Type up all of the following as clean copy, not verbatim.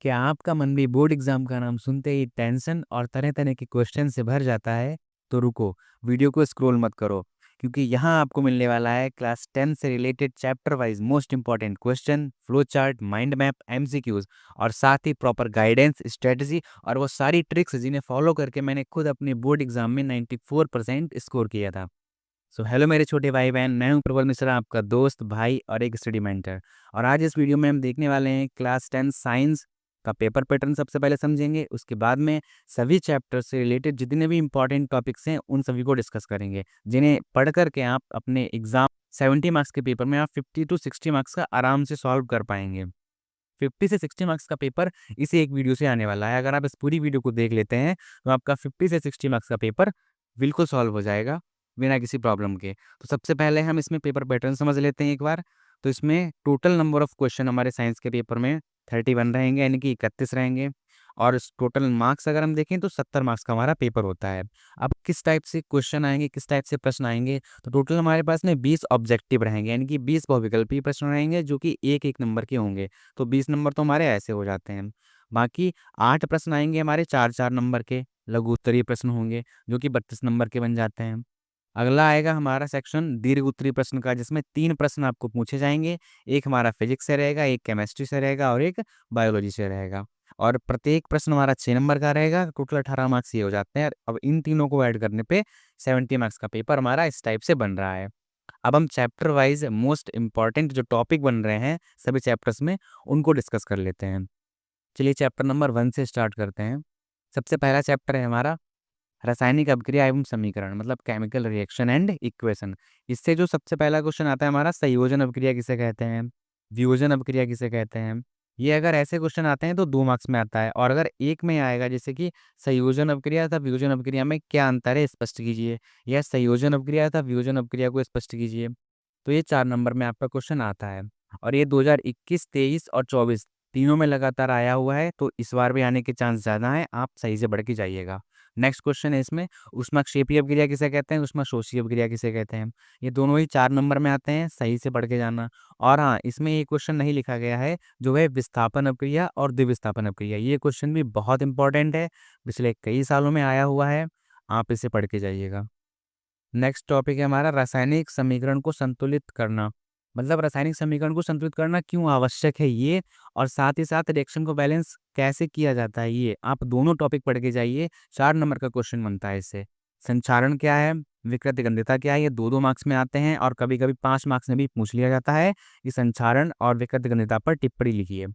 क्या आपका मन भी बोर्ड एग्जाम का नाम सुनते ही टेंशन और तरह तरह के क्वेश्चन से भर जाता है? तो रुको, वीडियो को स्क्रॉल मत करो, क्योंकि यहाँ आपको मिलने वाला है क्लास 10 से related chapter wise most important question, flow chart, mind map, MCQs और साथ ही प्रॉपर गाइडेंस, स्ट्रेटजी और वो सारी ट्रिक्स जिन्हें फॉलो करके मैंने खुद अपने बोर्ड एग्जाम में 94% स्कोर किया था। सो हेलो मेरे छोटे भाई बहन, मैं हूं प्रबल मिश्रा, आपका दोस्त, भाई और एक स्टडी मेंटर। और आज इस वीडियो में हम देखने वाले हैं क्लास 10 साइंस का पेपर पैटर्न। सबसे पहले समझेंगे, उसके बाद में सभी चैप्टर से रिलेटेड जितने भी इंपॉर्टेंट टॉपिक्स हैं उन सभी को डिस्कस करेंगे, जिन्हें पढ़ करके आप अपने एग्जाम 70 मार्क्स के पेपर में आप 50 to 60 मार्क्स का आराम से सॉल्व कर पाएंगे। 50 से 60 मार्क्स का पेपर इसी एक वीडियो से आने वाला है। अगर आप इस पूरी वीडियो को देख लेते हैं तो आपका 50 से 60 मार्क्स का पेपर बिल्कुल सॉल्व हो जाएगा बिना किसी प्रॉब्लम के। तो सबसे पहले हम इसमें पेपर पैटर्न समझ लेते हैं एक बार। तो इसमें टोटल नंबर ऑफ क्वेश्चन हमारे साइंस के पेपर में 31 रहेंगे, यानी कि 31 रहेंगे। और इस टोटल मार्क्स अगर हम देखें तो 70 मार्क्स का हमारा पेपर होता है। अब किस टाइप से क्वेश्चन आएंगे, किस टाइप से प्रश्न आएंगे, तो टोटल हमारे पास में 20 ऑब्जेक्टिव रहेंगे, यानी कि 20 बहुविकल्पीय प्रश्न रहेंगे जो कि एक एक नंबर के होंगे। तो 20 नंबर तो हमारे ऐसे हो जाते हैं। बाकी 8 प्रश्न आएंगे हमारे 4-4 नंबर के, लघु उत्तरीय प्रश्न होंगे जो कि 32 नंबर के बन जाते हैं। अगला आएगा हमारा सेक्शन दीर्घ उत्तरीय प्रश्न का, जिसमें 3 प्रश्न आपको पूछे जाएंगे। एक हमारा फिजिक्स से रहेगा, एक केमिस्ट्री से रहेगा और एक बायोलॉजी से रहेगा। और प्रत्येक प्रश्न हमारा 6 नंबर का रहेगा। टोटल 18 मार्क्स ये हो जाते हैं। अब इन तीनों को ऐड करने पे 70 मार्क्स का पेपर हमारा इस टाइप से बन रहा है। अब हम चैप्टर वाइज मोस्ट इंपॉर्टेंट जो टॉपिक बन रहे हैं सभी चैप्टर्स में, उनको डिस्कस कर लेते हैं। चलिए चैप्टर नंबर 1 से स्टार्ट करते हैं। सबसे पहला चैप्टर है हमारा रासायनिक अभिक्रिया एवं समीकरण, मतलब केमिकल रिएक्शन एंड इक्वेशन। इससे जो सबसे पहला क्वेश्चन आता है हमारा, संयोजन अभिक्रिया किसे कहते हैं, वियोजन अभिक्रिया किसे कहते हैं। ये अगर ऐसे क्वेश्चन आते हैं तो 2 मार्क्स में आता है। और अगर एक में आएगा जैसे कि संयोजन अभिक्रिया तथा वियोजन अभिक्रिया में क्या अंतर है स्पष्ट कीजिए, या संयोजन अभिक्रिया तथा वियोजन अभिक्रिया को स्पष्ट कीजिए, तो ये 4 नंबर में आपका क्वेश्चन आता है। और ये 2021, 23 और 24 तीनों में लगातार आया हुआ है, तो इस बार भी आने के चांस ज़्यादा हैं। आप सही से बढ़ के जाइएगा। नेक्स्ट क्वेश्चन है इसमें, ऊष्माक्षेपीय अभिक्रिया किसे कहते हैं, ऊष्माशोषीय अभिक्रिया किसे कहते हैं। ये दोनों ही 4 नंबर में आते हैं, सही से पढ़ के जाना। और हाँ, इसमें ये क्वेश्चन नहीं लिखा गया है जो है विस्थापन अभिक्रिया और द्विविस्थापन अभिक्रिया। ये क्वेश्चन भी बहुत इंपॉर्टेंट है, पिछले कई सालों में आया हुआ है, आप इसे पढ़ के जाइएगा। नेक्स्ट टॉपिक है हमारा रासायनिक समीकरण को संतुलित करना, मतलब रासायनिक समीकरण को संतुलित करना क्यों आवश्यक है ये, और साथ ही साथ रिएक्शन को बैलेंस कैसे किया जाता है, ये आप दोनों टॉपिक पढ़ के जाइए। 4 नंबर का क्वेश्चन बनता है इससे। संचारण क्या है, विकृतिगंधिता क्या है, ये 2-2 मार्क्स में आते हैं और कभी कभी 5 मार्क्स में भी पूछ लिया जाता है कि संचारण और विकृतिगंधिता पर टिप्पणी लिखिए।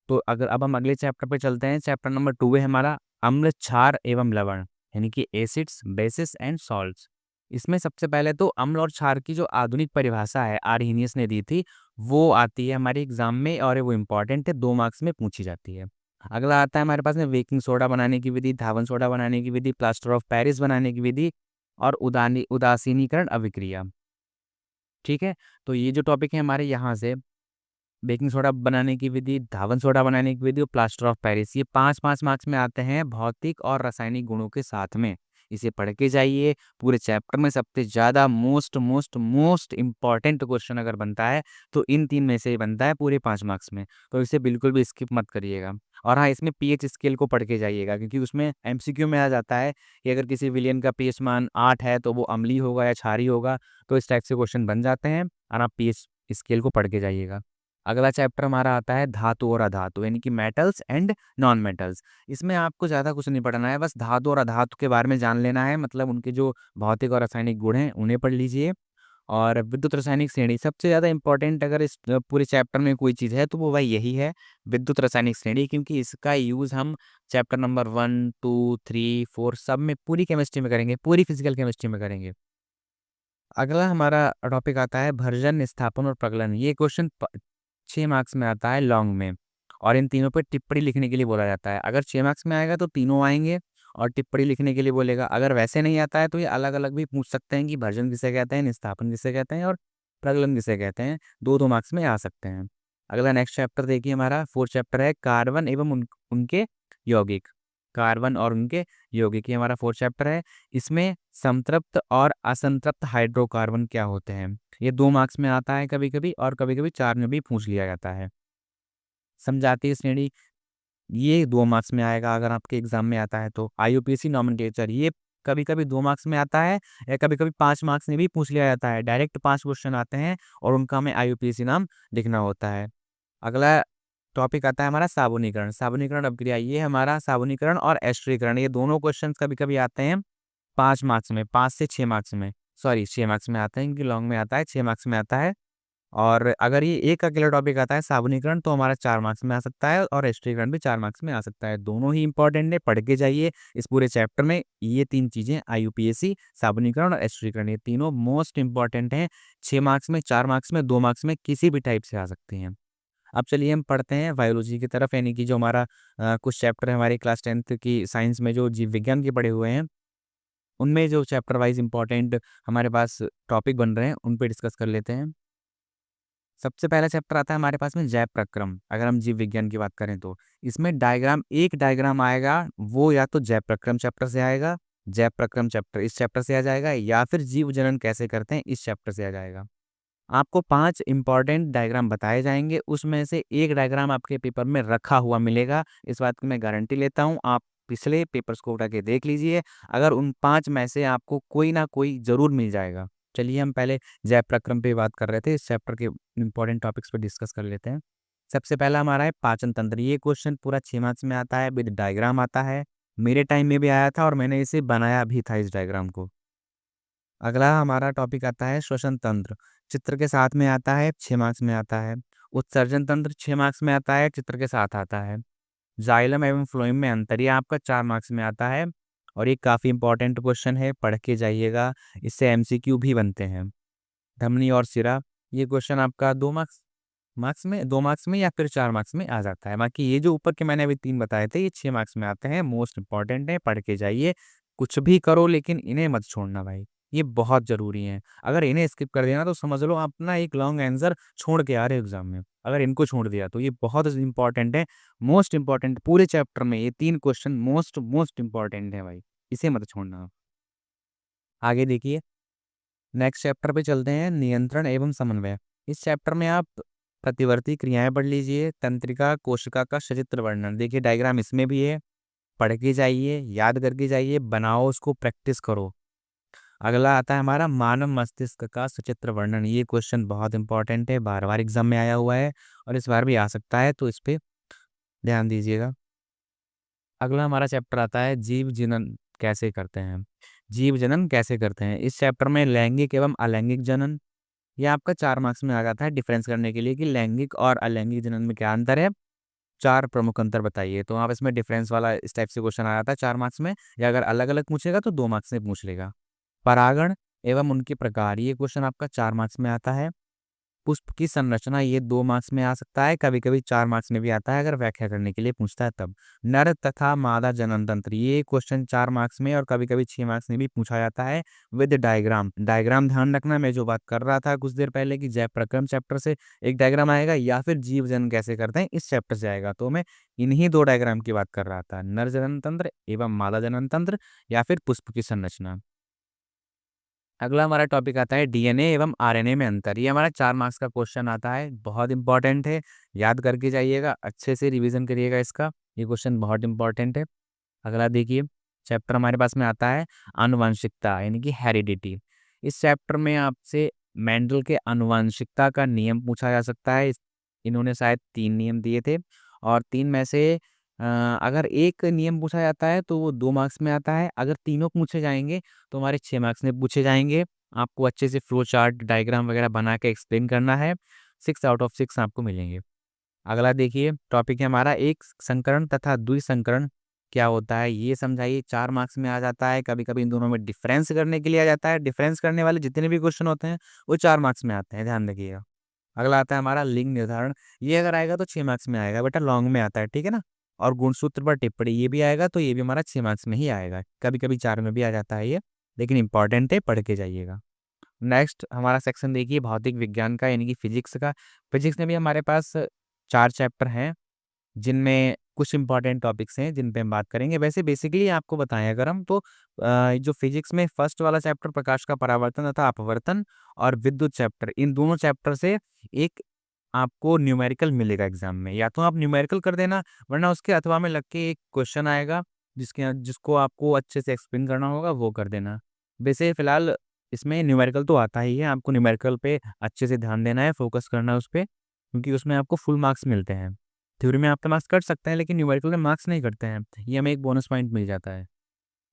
तो अगर अब हम अगले चैप्टर पे चलते हैं, चैप्टर नंबर 2 है हमारा अम्ल, क्षार एवं लवण, यानी कि एसिड्स, बेसिस एंड सॉल्ट्स। इसमें सबसे पहले तो अम्ल और क्षार की जो आधुनिक परिभाषा है आर्हेनियस ने दी थी, वो आती है हमारे एग्जाम में और वो इम्पॉर्टेंट है, 2 मार्क्स में पूछी जाती है। अगला आता है हमारे पास में बेकिंग सोडा बनाने की विधि, धावन सोडा बनाने की विधि, प्लास्टर ऑफ पेरिस बनाने की विधि और उदासीनीकरण अभिक्रिया। ठीक है, तो ये जो टॉपिक है हमारे यहाँ से, बेकिंग सोडा बनाने की विधि, धावन सोडा बनाने की विधि और प्लास्टर ऑफ पेरिस, ये 5-5 मार्क्स में आते हैं भौतिक और रासायनिक गुणों के साथ में। इसे पढ़ के जाइए। पूरे चैप्टर में सबसे ज़्यादा most most most important question अगर बनता है तो इन 3 में से ही बनता है पूरे 5 मार्क्स में, तो इसे बिल्कुल भी स्किप मत करिएगा। और हाँ, इसमें पीएच स्केल को पढ़ के जाइएगा, क्योंकि उसमें एमसीक्यू में आ जाता है कि अगर किसी विलयन का पीएच मान 8 है तो वो अम्लीय होगा या क्षारीय होगा। तो इस टाइप से क्वेश्चन बन जाते हैं और आप पीएच स्केल को पढ़ के जाइएगा। अगला चैप्टर हमारा आता है धातु और अधातु, यानी कि मेटल्स एंड नॉन मेटल्स। इसमें आपको ज़्यादा कुछ नहीं पढ़ना है, बस धातु और अधातु के बारे में जान लेना है, मतलब उनके जो भौतिक और रासायनिक गुण हैं उन्हें पढ़ लीजिए। और विद्युत रासायनिक श्रेणी सबसे ज़्यादा इंपॉर्टेंट, अगर इस पूरे चैप्टर में कोई चीज़ है तो वो भाई यही है, विद्युत रासायनिक श्रेणी, क्योंकि इसका यूज़ हम चैप्टर नंबर 1, 2, 3, 4 सब में पूरी केमिस्ट्री में करेंगे, पूरी फिजिकल केमिस्ट्री में करेंगे। अगला हमारा टॉपिक आता है भर्जन, स्थापन और प्रगलन। ये क्वेश्चन 6 मार्क्स में आता है लॉन्ग में, और इन तीनों पर टिप्पणी लिखने के लिए बोला जाता है। अगर 6 मार्क्स में आएगा तो तीनों आएंगे और टिप्पणी लिखने के लिए बोलेगा। अगर वैसे नहीं आता है तो ये अलग अलग भी पूछ सकते हैं कि भर्जन किसे कहते हैं, निस्थापन किसे कहते हैं और प्रगलन किसे कहते हैं। 2-2 मार्क्स में आ सकते हैं। अगला नेक्स्ट चैप्टर देखिए, हमारा 4th चैप्टर है कार्बन एवं उनके यौगिक। कार्बन और उनके यौगिक, ये हमारा 4th चैप्टर है। इसमें संतृप्त और असंतृप्त हाइड्रोकार्बन क्या होते हैं, ये 2 मार्क्स में आता है कभी कभी, और कभी कभी 4 में भी पूछ लिया जाता है। समझाती श्रेणी ये 2 मार्क्स में आएगा अगर आपके एग्जाम में आता है तो। आईयूपीएसी नॉमेनक्लेचर ये कभी-कभी 2 मार्क्स में आता है या कभी-कभी 5 मार्क्स में भी पूछ लिया जाता है। डायरेक्ट 5 क्वेश्चन आते हैं और उनका हमें आईयूपीएसी नाम लिखना होता है। अगला टॉपिक आता है हमारा साबुनीकरण। साबुनीकरण अपक्रिया, ये हमारा साबुनीकरण और एस्टरीकरण, ये दोनों क्वेश्चन कभी-कभी आते हैं 5 मार्क्स में, 5 से 6 मार्क्स में। सॉरी 6 मार्क्स में आते हैं, क्योंकि लॉन्ग में आता है, 6 मार्क्स में आता है। और अगर ये एक अकेला टॉपिक आता है साबुनीकरण तो हमारा 4 मार्क्स में आ सकता है और एस्टरीकरण भी 4 मार्क्स में आ सकता है। दोनों ही इंपॉर्टेंट है, पढ़ के जाइए इस पूरे चैप्टर में। ये 3 चीज़ें आईयूपीएसी, साबुनीकरण और एस्टरीकरण, ये तीनों मोस्ट इंपॉर्टेंट हैं। 6 मार्क्स में, 4 मार्क्स में, 2 मार्क्स में किसी भी टाइप से आ सकती हैं। अब चलिए हम पढ़ते हैं बायोलॉजी की तरफ, यानी कि जो हमारा कुछ चैप्टर है हमारी क्लास 10th की साइंस में जो जीव विज्ञान के पढ़े हुए हैं, उनमें जो चैप्टर वाइज़ इंपॉर्टेंट हमारे पास टॉपिक बन रहे हैं, उन पे डिस्कस कर लेते हैं। सबसे पहला चैप्टर आता है हमारे पास में जैव प्रक्रम। अगर हम जीव विज्ञान की बात करें तो इसमें डायग्राम, एक डायग्राम आएगा, वो या तो जैव प्रक्रम चैप्टर से आएगा, जैव प्रक्रम चैप्टर इस चैप्टर से आ जाएगा, या फिर जीव जनन कैसे करते हैं इस चैप्टर से आ जाएगा। आपको 5 इंपॉर्टेंट डायग्राम बताए जाएंगे, उसमें से एक डायग्राम आपके पेपर में रखा हुआ मिलेगा। इस बात की मैं गारंटी लेता हूँ। आप पिछले पेपर्स को उठा के देख लीजिए, अगर उन 5 में से आपको कोई ना कोई ज़रूर मिल जाएगा। चलिए हम पहले जैव प्रक्रम पे बात कर रहे थे, इस चैप्टर के इंपॉर्टेंट टॉपिक्स पे डिस्कस कर लेते हैं। सबसे पहला हमारा है पाचन तंत्र। ये क्वेश्चन पूरा 6 मार्क्स में आता है, विद डायग्राम आता है। मेरे टाइम में भी आया था और मैंने इसे बनाया भी था इस डायग्राम को। अगला हमारा टॉपिक आता है श्वसन तंत्र। चित्र के साथ में आता है, 6 मार्क्स में आता है। उत्सर्जन तंत्र 6 मार्क्स में आता है, चित्र के साथ आता है। जाइलम एवं फ्लोएम में अंतर, ये आपका 4 मार्क्स में आता है और ये काफ़ी इंपॉर्टेंट क्वेश्चन है, पढ़ के जाइएगा, इससे एमसीक्यू भी बनते हैं। धमनी और सिरा, ये क्वेश्चन आपका 2 2 मार्क्स में या फिर 4 मार्क्स में आ जाता है। बाकी ये जो ऊपर के मैंने अभी 3 बताए थे, ये 6 मार्क्स में आते हैं, मोस्ट इंपॉर्टेंट है, पढ़ के जाइए। कुछ भी करो लेकिन इन्हें मत छोड़ना भाई, ये बहुत ज़रूरी हैं। अगर इन्हें स्किप कर दिया ना तो समझ लो आप ना एक लॉन्ग आंसर छोड़ के आ रहे हो एग्ज़ाम में। अगर इनको छोड़ दिया तो ये बहुत इंपॉर्टेंट है, मोस्ट इंपॉर्टेंट पूरे चैप्टर में ये 3 क्वेश्चन मोस्ट मोस्ट इंपॉर्टेंट है भाई, इसे मत छोड़ना। आगे देखिए, नेक्स्ट चैप्टर पे चलते हैं, नियंत्रण एवं समन्वय। इस चैप्टर में आप प्रतिवर्ती क्रियाएं पढ़ लीजिए, तंत्रिका कोशिका का सचित्र वर्णन। देखिए डायग्राम इसमें भी है, पढ़ के जाइए, याद करके जाइए, बनाओ उसको, प्रैक्टिस करो। अगला आता है हमारा मानव मस्तिष्क का सचित्र वर्णन। ये क्वेश्चन बहुत इंपॉर्टेंट है, बार बार एग्जाम में आया हुआ है और इस बार भी आ सकता है, तो इस पे ध्यान दीजिएगा। अगला हमारा चैप्टर आता है जीव जनन कैसे करते हैं। जीव जनन कैसे करते हैं, इस चैप्टर में लैंगिक एवं अलैंगिक जनन, ये आपका 4 मार्क्स में आ जाता है, डिफरेंस करने के लिए कि लैंगिक और अलैंगिक जनन में क्या अंतर है। 4 प्रमुख अंतर बताइए, तो आप इसमें डिफरेंस वाला इस टाइप से क्वेश्चन आ जाता है 4 मार्क्स में, या अगर अलग-अलग पूछेगा तो 2 मार्क्स में पूछ लेगा। परागण एवं उनके प्रकार, ये क्वेश्चन आपका 4 मार्क्स में आता है। पुष्प की संरचना, ये 2 मार्क्स में आ सकता है, कभी-कभी 4 मार्क्स में भी आता है अगर व्याख्या करने के लिए पूछता है तब। नर तथा मादा जनन तंत्र, ये क्वेश्चन 4 मार्क्स में और कभी-कभी 6 मार्क्स में भी पूछा जाता है, विद डायग्राम। डायग्राम ध्यान रखना, मैं जो बात कर रहा था कुछ देर पहले कि जैव प्रक्रम चैप्टर से एक डायग्राम आएगा या फिर जीव जनन कैसे करते हैं इस चैप्टर से आएगा, तो मैं इन्हीं 2 डायग्राम की बात कर रहा था, नर जनन तंत्र एवं मादा जनन तंत्र, या फिर पुष्प की संरचना। अगला हमारा टॉपिक आता है डीएनए एवं आरएनए में अंतर। ये हमारा 4 मार्क्स का क्वेश्चन आता है, बहुत इंपॉर्टेंट है, याद करके जाइएगा, अच्छे से रिवीजन करिएगा इसका, ये क्वेश्चन बहुत इंपॉर्टेंट है। अगला देखिए, चैप्टर हमारे पास में आता है आनुवंशिकता, यानी कि हेरिडिटी। इस चैप्टर में आपसे मेंडल के आनुवंशिकता का नियम पूछा जा सकता है। इन्होंने शायद 3 नियम दिए थे और 3 में से अगर एक नियम पूछा जाता है तो वो 2 मार्क्स में आता है, अगर तीनों पूछे जाएंगे तो हमारे 6 मार्क्स में पूछे जाएंगे। आपको अच्छे से फ्लो चार्ट डायग्राम वगैरह बना के एक्सप्लेन करना है, 6 आउट ऑफ 6 आपको मिलेंगे। अगला देखिए, टॉपिक है हमारा एक संकरण तथा द्विसंकरण क्या होता है, ये समझाइए, 4 मार्क्स में आ जाता है, कभी-कभी इन दोनों में डिफरेंस करने के लिए आ जाता है। डिफरेंस करने वाले जितने भी क्वेश्चन होते हैं, वो 4 मार्क्स में आते हैं, ध्यान रखिएगा। अगला आता है हमारा लिंग निर्धारण, ये अगर आएगा तो 6 मार्क्स में आएगा बेटा, लॉन्ग में आता है, ठीक है ना? और गुणसूत्र पर टिप्पणी, ये भी आएगा तो ये भी हमारा 6 मार्क्स में ही आएगा, कभी-कभी 4 में भी आ जाता है ये, लेकिन इंपॉर्टेंट है, पढ़ के जाइएगा। नेक्स्ट हमारा सेक्शन देखिए भौतिक विज्ञान का, यानी कि फिजिक्स का। फिजिक्स में भी हमारे पास 4 चैप्टर हैं, जिनमें कुछ इंपॉर्टेंट टॉपिक्स हैं जिन पे हम बात करेंगे। वैसे बेसिकली आपको बताएं अगर हम तो जो फिजिक्स में फर्स्ट वाला चैप्टर प्रकाश का परावर्तन तथा अपवर्तन और विद्युत चैप्टर, इन दोनों चैप्टर से एक आपको न्यूमेरिकल मिलेगा एग्जाम में, या तो आप न्यूमेरिकल कर देना, वरना उसके अथवा में लग के एक क्वेश्चन आएगा जिसको आपको अच्छे से एक्सप्लेन करना होगा, वो कर देना। वैसे फिलहाल इसमें न्यूमेरिकल तो आता ही है, आपको न्यूमेरिकल पे अच्छे से ध्यान देना है, फोकस करना है उस पे, क्योंकि उसमें आपको फुल मार्क्स मिलते हैं। थ्योरी में आपके मार्क्स कट सकते हैं, लेकिन न्यूमेरिकल में मार्क्स नहीं कटते हैं, ये हमें एक बोनस पॉइंट मिल जाता है।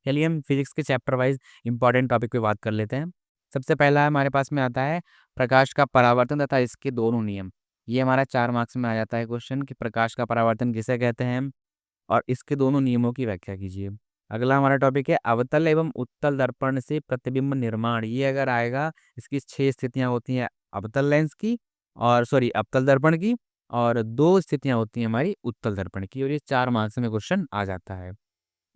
चलिए हम फिजिक्स के चैप्टर वाइज इंपॉर्टेंट टॉपिक पे बात कर लेते हैं। सबसे पहला हमारे पास में आता है प्रकाश का परावर्तन तथा इसके दोनों नियम। ये हमारा 4 मार्क्स में आ जाता है क्वेश्चन कि प्रकाश का परावर्तन किसे कहते हैं और इसके दोनों नियमों की व्याख्या कीजिए। अगला हमारा टॉपिक है अवतल एवं उत्तल दर्पण से प्रतिबिंब निर्माण। ये अगर आएगा, इसकी 6 स्थितियाँ होती हैं अवतल लेंस की, और सॉरी अवतल दर्पण की, और 2 स्थितियाँ होती हैं हमारी उत्तल दर्पण की, और ये 4 मार्क्स में क्वेश्चन आ जाता है।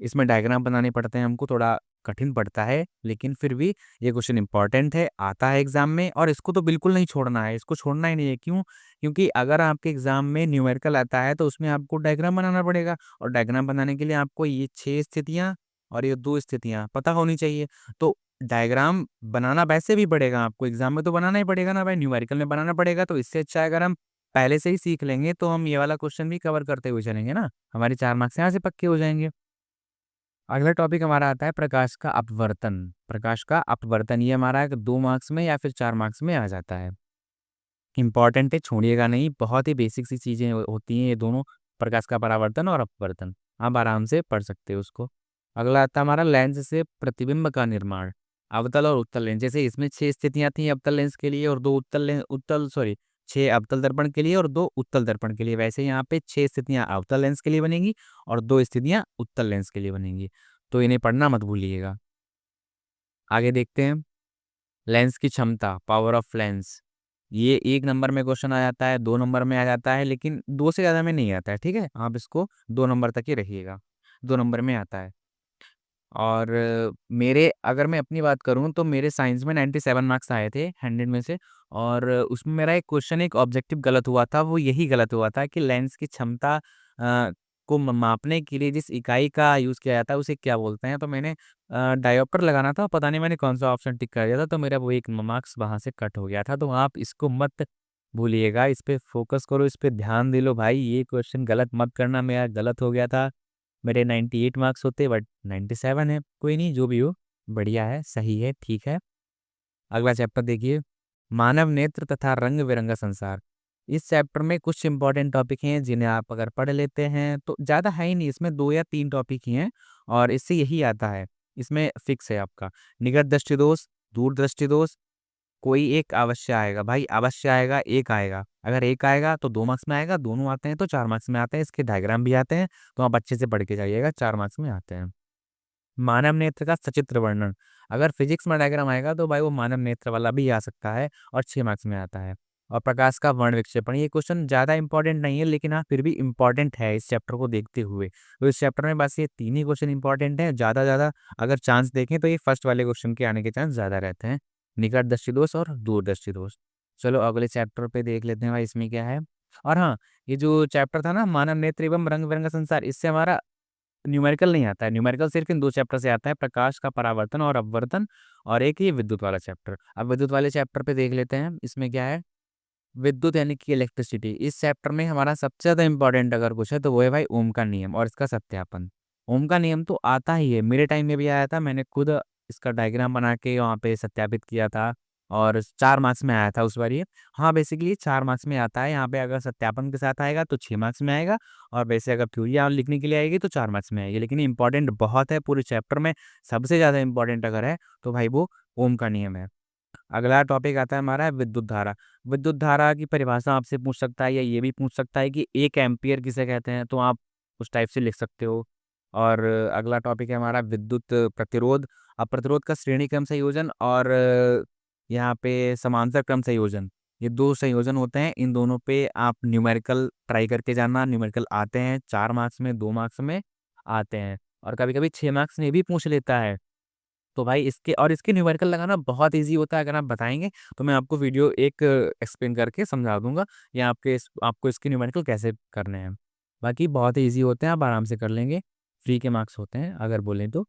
इसमें डायग्राम बनाने पड़ते हैं हमको, थोड़ा कठिन पड़ता है, लेकिन फिर भी ये क्वेश्चन इंपॉर्टेंट है, आता है एग्जाम में, और इसको तो बिल्कुल नहीं छोड़ना है, इसको छोड़ना ही नहीं है। क्यों? क्योंकि अगर आपके एग्जाम में न्यूमेरिकल आता है तो उसमें आपको डायग्राम बनाना पड़ेगा, और डायग्राम बनाने के लिए आपको ये 6 स्थितियाँ और ये 2 स्थितियाँ पता होनी चाहिए। तो डायग्राम बनाना वैसे भी पड़ेगा आपको, एग्जाम में तो बनाना ही पड़ेगा ना भाई, न्यूमेरिकल में बनाना पड़ेगा। तो इससे अच्छा है अगर हम पहले से ही सीख लेंगे, तो हम ये वाला क्वेश्चन भी कवर करते हुए चलेंगे ना, हमारे 4 मार्क्स यहाँ से पक्के हो जाएंगे। अगला टॉपिक हमारा आता है प्रकाश का अपवर्तन। प्रकाश का अपवर्तन ये हमारा 2 मार्क्स में या फिर 4 मार्क्स में आ जाता है। इंपॉर्टेंट है, छोड़िएगा नहीं, बहुत ही बेसिक सी चीज़ें होती हैं ये दोनों, प्रकाश का परावर्तन और अपवर्तन। आप आराम से पढ़ सकते हो उसको। अगला आता है हमारा लेंस से प्रतिबिंब का निर्माण। अवतल और उत्तल लेंस, जैसे इसमें 6 स्थितियाँ थी अवतल लेंस के लिए, और 2 उत्तल सॉरी 6 अवतल दर्पण के लिए और 2 उत्तल दर्पण के लिए, वैसे यहाँ पे 6 स्थितियाँ अवतल लेंस के लिए बनेंगी और 2 स्थितियाँ उत्तल लेंस के लिए बनेंगी। तो इन्हें पढ़ना मत भूलिएगा। आगे देखते हैं लेंस की क्षमता, पावर ऑफ लेंस। ये 1 नंबर में क्वेश्चन आ जाता है, 2 नंबर में आ जाता है, लेकिन 2 से ज़्यादा में नहीं आता है, ठीक है? आप इसको 2 नंबर तक ही रखिएगा, 2 नंबर में आता है। और मेरे अगर मैं अपनी बात करूँ तो मेरे साइंस में 97 मार्क्स आए थे 100 में से, और उसमें मेरा एक क्वेश्चन, एक ऑब्जेक्टिव गलत हुआ था। वो यही गलत हुआ था कि लेंस की क्षमता को मापने के लिए जिस इकाई का यूज़ किया जाता है उसे क्या बोलते हैं। तो मैंने डायोप्टर लगाना था, पता नहीं मैंने कौन सा ऑप्शन टिक कर दिया था, तो मेरा वो 1 मार्क्स वहाँ से कट हो गया था। तो आप इसको मत भूलिएगा, इस पे फोकस करो, इस पे ध्यान दे लो भाई, ये क्वेश्चन गलत मत करना। मेरा गलत हो गया था, मेरे 98 मार्क्स होते बट 97 है, कोई नहीं, जो भी हो बढ़िया है, सही है, ठीक है। अगला चैप्टर देखिए, मानव नेत्र तथा रंग बिरंगा संसार। इस चैप्टर में कुछ इंपॉर्टेंट टॉपिक हैं जिन्हें आप अगर पढ़ लेते हैं तो ज़्यादा है ही नहीं, इसमें 2 या 3 टॉपिक ही हैं, और इससे यही आता है, इसमें फिक्स है आपका। निकट दृष्टि दोष, दूर दृष्टि दोष, कोई एक अवश्य आएगा भाई, अवश्य आएगा, एक आएगा। अगर एक आएगा तो 2 मार्क्स में आएगा, दोनों आते हैं तो 4 मार्क्स में आते हैं, इसके डायग्राम भी आते हैं, तो आप अच्छे से पढ़ के जाइएगा, 4 मार्क्स में आते हैं। मानव नेत्र का सचित्र वर्णन, अगर फिजिक्स में डायग्राम आएगा तो भाई वो मानव नेत्र वाला भी आ सकता है, और 6 मार्क्स में आता है। और प्रकाश का वर्ण विक्षेपण, ये क्वेश्चन ज़्यादा इंपॉर्टेंट नहीं है, लेकिन हाँ फिर भी इंपॉर्टेंट है इस चैप्टर को देखते हुए। तो इस चैप्टर में बस ये 3 ही क्वेश्चन इंपॉर्टेंट हैं, ज़्यादा ज़्यादा अगर चांस देखें तो ये फर्स्ट वाले क्वेश्चन के आने के चांस ज़्यादा रहते हैं, निकट दृष्टि दोष और दूरदृष्टि दोष। चलो अगले चैप्टर पे देख लेते हैं भाई इसमें क्या है। और हाँ, ये जो चैप्टर था ना मानव नेत्र एवं रंग बिरंगा संसार, इससे हमारा न्यूमेरिकल नहीं आता है, न्यूमेरिकल सिर्फ इन 2 चैप्टर से आता है, प्रकाश का परावर्तन और अपवर्तन, और एक ये विद्युत वाला चैप्टर। अब विद्युत वाले चैप्टर पे देख लेते हैं, इसमें क्या है, विद्युत यानी कि इलेक्ट्रिसिटी। इस चैप्टर में हमारा सबसे ज़्यादा इंपॉर्टेंट अगर कुछ है तो वो है भाई ओम का नियम और इसका सत्यापन। ओम का नियम तो आता ही है, मेरे टाइम में भी आया था, मैंने खुद इसका डायग्राम बना के वहाँ पे सत्यापित किया था, और 4 मार्क्स में आया था उस बार ये। हाँ, बेसिकली 4 मार्क्स में आता है, यहाँ पे अगर सत्यापन के साथ आएगा तो 6 मार्क्स में आएगा, और वैसे अगर थ्योरी आप लिखने के लिए आएगी तो 4 मार्क्स में आएगी, लेकिन इंपॉर्टेंट बहुत है पूरे चैप्टर में। सबसे ज़्यादा इंपॉर्टेंट अगर है तो भाई वो ओम का नियम है। अगला टॉपिक आता है हमारा विद्युत धारा। विद्युत धारा की परिभाषा आपसे पूछ सकता है, या ये भी पूछ सकता है कि 1 एम्पीयर किसे कहते हैं, तो आप उस टाइप से लिख सकते हो। और अगला टॉपिक है हमारा विद्युत प्रतिरोध। अब प्रतिरोध का श्रेणी क्रम संयोजन और यहाँ पे समांतर क्रम संयोजन, ये 2 संयोजन होते हैं, इन दोनों पे आप न्यूमेरिकल ट्राई करके जानना। न्यूमेरिकल आते हैं 4 मार्क्स में, 2 मार्क्स में आते हैं, और कभी-कभी 6 मार्क्स में भी पूछ लेता है। तो भाई इसके न्यूमेरिकल लगाना बहुत ईज़ी होता है, अगर आप बताएँगे तो मैं आपको वीडियो एक एक्सप्लेन करके समझा दूँगा, या आपको इसके न्यूमेरिकल कैसे करने हैं। बाकी बहुत ही ईज़ी होते हैं, आप आराम से कर लेंगे, फ्री के मार्क्स होते हैं अगर बोलें तो।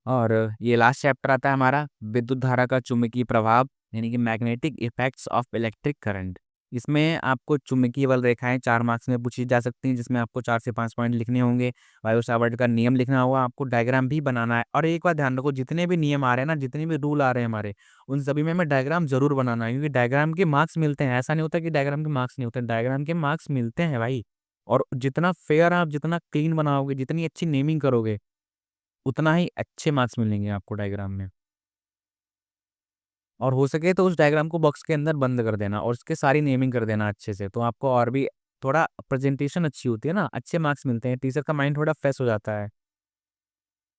और ये लास्ट चैप्टर आता है हमारा विद्युत धारा का चुंबकीय प्रभाव, यानी कि magnetic effects of electric current. इसमें आपको चुंबकीय बल रेखाएं 4 मार्क्स में पूछी जा सकती हैं, जिसमें आपको 4 से 5 पॉइंट लिखने होंगे। वायु सावर्ट का नियम लिखना होगा, आपको डायग्राम भी बनाना है। और एक बात ध्यान रखो, जितने भी नियम आ रहे हैं ना, जितने भी रूल आ रहे हैं हमारे, उन सभी में हमें डायग्राम ज़रूर बनाना है, क्योंकि डायग्राम के मार्क्स मिलते हैं। ऐसा नहीं होता कि डायग्राम के मार्क्स नहीं होते, डायग्राम के मार्क्स मिलते हैं भाई। और जितना फेयर आप जितना क्लीन बनाओगे, जितनी अच्छी नेमिंग करोगे, उतना ही अच्छे मार्क्स मिलेंगे आपको डायग्राम में। और हो सके तो उस डायग्राम को बॉक्स के अंदर बंद कर देना और उसके सारी नेमिंग कर देना अच्छे से, तो आपको और भी थोड़ा प्रेजेंटेशन अच्छी होती है ना, अच्छे मार्क्स मिलते हैं, टीचर का माइंड थोड़ा फ्रेश हो जाता है।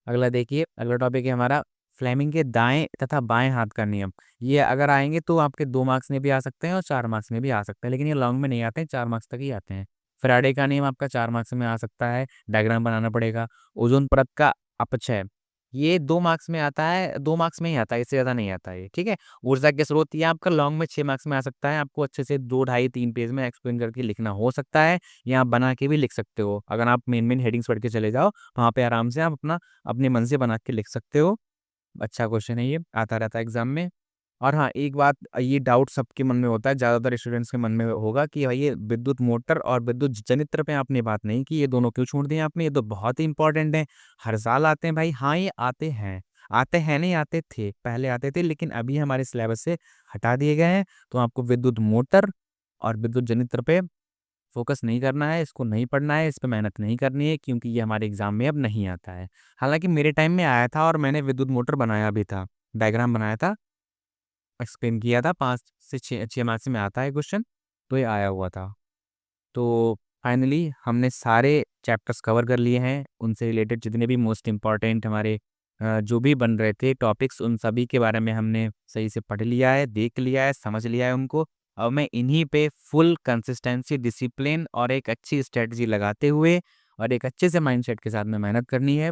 अगला देखिए, अगला टॉपिक है हमारा फ्लेमिंग के दाएं तथा बाएं हाथ का नियम। ये अगर आएंगे तो आपके 2 मार्क्स में भी आ सकते हैं और 4 मार्क्स में भी आ सकते हैं, लेकिन ये लॉन्ग में नहीं आते हैं, 4 मार्क्स तक ही आते हैं। फ्राइडे का नियम आपका 4 मार्क्स में आ सकता है, डायग्राम बनाना पड़ेगा। ओजोन परत का अपक्षय, ये 2 मार्क्स में आता है, 2 मार्क्स में ही आता है, इससे ज़्यादा नहीं आता है ये, ठीक है। ऊर्जा के स्रोत, ये आपका लॉन्ग में 6 मार्क्स में आ सकता है, आपको अच्छे से 2 ढाई 3 पेज में एक्सप्लेन करके लिखना हो सकता है, या आप बना के भी लिख सकते हो। अगर आप मेन हेडिंग्स पढ़ के चले जाओ, वहाँ पे आराम से आप अपने मन से बना के लिख सकते हो। अच्छा क्वेश्चन है ये, आता रहता है एग्जाम में। और हाँ, एक बात, ये डाउट सबके मन में होता है, ज़्यादातर स्टूडेंट्स के मन में होगा कि भाई ये विद्युत मोटर और विद्युत जनित्र पे आपने बात नहीं की, ये दोनों क्यों छोड़ दिए आपने, ये तो बहुत ही इंपॉर्टेंट है, हर साल आते हैं भाई। हाँ, ये आते हैं नहीं, आते थे, पहले आते थे, लेकिन अभी हमारे सिलेबस से हटा दिए गए हैं। तो आपको विद्युत मोटर और विद्युत जनित्र पे फोकस नहीं करना है, इसको नहीं पढ़ना है, इस पे मेहनत नहीं करनी है, क्योंकि ये हमारे एग्जाम में अब नहीं आता है। हालांकि मेरे टाइम में आया था और मैंने विद्युत मोटर बनाया भी था, डायग्राम बनाया था, एक्सप्लेन किया था। 5 से 6 मार्क्स में आता है क्वेश्चन, तो ये आया हुआ था। तो फाइनली हमने सारे चैप्टर्स कवर कर लिए हैं, उनसे रिलेटेड जितने भी मोस्ट इम्पॉर्टेंट हमारे जो भी बन रहे थे टॉपिक्स, उन सभी के बारे में हमने सही से पढ़ लिया है, देख लिया है, समझ लिया है उनको। अब मैं इन्हीं पे फुल कंसिस्टेंसी, डिसिप्लिन और एक अच्छी स्ट्रेटजी लगाते हुए और एक अच्छे से माइंडसेट के साथ में मेहनत करनी है,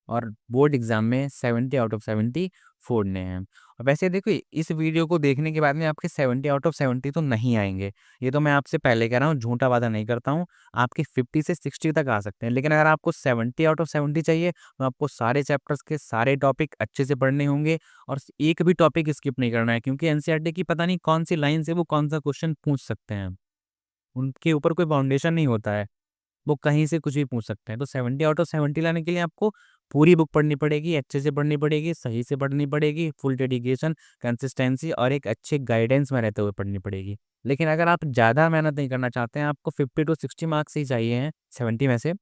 और बोर्ड एग्जाम में 70 आउट ऑफ 70 फोड़ने हैं। और वैसे देखो, इस वीडियो को देखने के बाद में आपके 70 आउट ऑफ 70 तो नहीं आएंगे, ये तो मैं आपसे पहले कह रहा हूँ, झूठा वादा नहीं करता हूँ। आपके 50 से 60 तक आ सकते हैं, लेकिन अगर आपको 70 आउट ऑफ 70 चाहिए, तो आपको सारे चैप्टर्स के सारे टॉपिक अच्छे से पढ़ने होंगे और एक भी टॉपिक स्किप नहीं करना है, क्योंकि एनसीईआरटी की पता नहीं कौन सी लाइन से वो कौन सा क्वेश्चन पूछ सकते हैं, उनके ऊपर कोई फाउंडेशन नहीं होता है, वो कहीं से कुछ भी पूछ सकते हैं। तो 70 आउट ऑफ 70 लाने के लिए आपको पूरी बुक पढ़नी पड़ेगी, अच्छे से पढ़नी पड़ेगी, सही से पढ़नी पड़ेगी, फुल डेडिकेशन, कंसिस्टेंसी और एक अच्छे गाइडेंस में रहते हुए पढ़नी पड़ेगी। लेकिन अगर आप ज़्यादा मेहनत नहीं करना चाहते हैं, आपको 50 टू 60 मार्क्स ही चाहिए हैं 70 में से,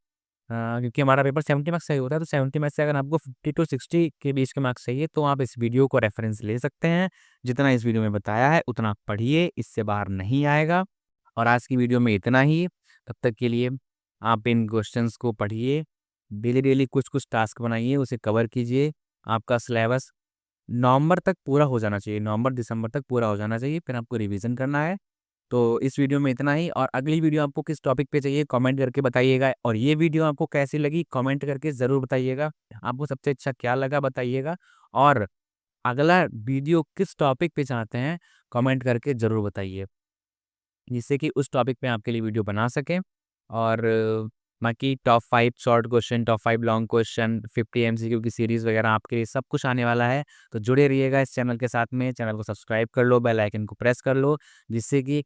क्योंकि हमारा पेपर 70 मार्क्स का ही होता है, तो 70 में से अगर आपको 50 टू 60 के बीच के मार्क्स चाहिए, तो आप इस वीडियो को रेफरेंस ले सकते हैं। जितना इस वीडियो में बताया है उतना आप पढ़िए, इससे बाहर नहीं आएगा। और आज की वीडियो में इतना ही। तब तक के लिए आप इन क्वेश्चंस को पढ़िए, डेली डेली कुछ कुछ टास्क बनाइए, उसे कवर कीजिए। आपका सिलेबस नवंबर तक पूरा हो जाना चाहिए, नवंबर दिसंबर तक पूरा हो जाना चाहिए, फिर आपको रिवीजन करना है। तो इस वीडियो में इतना ही, और अगली वीडियो आपको किस टॉपिक पे चाहिए कमेंट करके बताइएगा, और ये वीडियो आपको कैसी लगी कमेंट करके ज़रूर बताइएगा। आपको सबसे अच्छा क्या लगा बताइएगा, और अगला वीडियो किस टॉपिक पे चाहते हैं कमेंट करके ज़रूर बताइए, जिससे कि उस टॉपिक पे आपके लिए वीडियो बना सकें। और बाकी top 5 short question, top 5 long question, 50 MCQ की सीरीज़ वगैरह आपके लिए सब कुछ आने वाला है। तो जुड़े रहिएगा इस चैनल के साथ में, चैनल को सब्सक्राइब कर लो, बेल आइकन को प्रेस कर लो, जिससे कि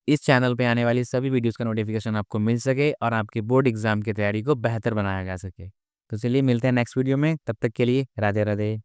इस चैनल पे आने वाली सभी वीडियोज़ का नोटिफिकेशन आपको मिल सके और आपके बोर्ड एग्ज़ाम की तैयारी को बेहतर बनाया जा सके। तो चलिए मिलते हैं नेक्स्ट वीडियो में, तब तक के लिए राधे राधे।